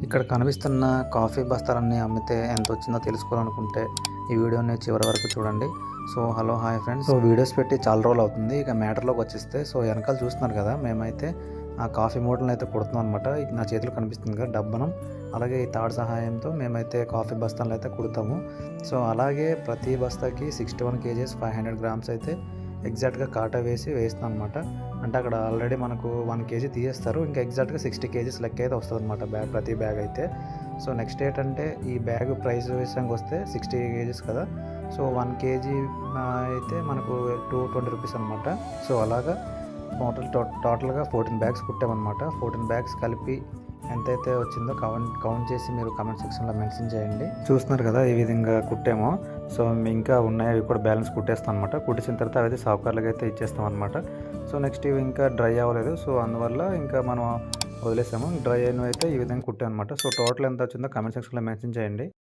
ఇక్కడ కనిపిస్తున్న కాఫీ బస్తాలన్నీ అమ్మితే ఎంత వచ్చిందో తెలుసుకోవాలనుకుంటే ఈ వీడియోని చివరి వరకు చూడండి. So hello hi friends. So videos పెట్టి చాలా రోజులు అవుతుంది. ఇక మ్యాటర్లోకి వచ్చేస్తే సో వెనకాల చూస్తున్నారు కదా, మేమైతే ఆ కాఫీ మూటలను అయితే కుడుతున్నాం అనమాట. నా చేతిలో కనిపిస్తుంది కదా డబ్బనం, అలాగే ఈ తాడు సహాయంతో మేమైతే కాఫీ బస్తాలను అయితే కుడతాము. సో అలాగే ప్రతి బస్తాకి 61 kgs 500 grams అయితే ఎగ్జాక్ట్గా కాటా వేస్తాం అనమాట. అంటే అక్కడ ఆల్రెడీ మనకు 1 kg తీసేస్తారు, ఇంకా ఎగ్జాక్ట్గా 60 kgs లెక్క అయితే వస్తుంది అనమాట ప్రతి బ్యాగ్ అయితే. సో నెక్స్ట్ ఏంటంటే ఈ బ్యాగ్ ప్రైస్ విషయానికి వస్తే 60 kgs కదా, సో 1 kg అయితే మనకు 220 రూపీస్ అనమాట. సో అలాగా టోటల్గా 14 బ్యాగ్స్ కుట్టామన్నమాట. 14 బ్యాగ్స్ కలిపి ఎంతైతే వచ్చిందో కౌంట్ చేసి మీరు కామెంట్ సెక్షన్లో మెన్షన్ చేయండి. చూస్తున్నారు కదా ఈ విధంగా కుట్టామో. సో ఇంకా ఉన్నాయి, అవి కూడా బ్యాలెన్స్ కుట్టేస్తాం అనమాట. కుట్టించిన తర్వాత అవి సావుకారులకు అయితే ఇచ్చేస్తాం అనమాట. సో నెక్స్ట్ ఇవి ఇంకా డ్రై అవ్వలేదు, సో అందువల్ల ఇంకా మనం వదిలేసాము. డ్రై అయినవి అయితే ఈ విధంగా కుట్టాం అనమాట. సో టోటల్ ఎంత వచ్చిందో కామెంట్ సెక్షన్లో మెన్షన్ చేయండి.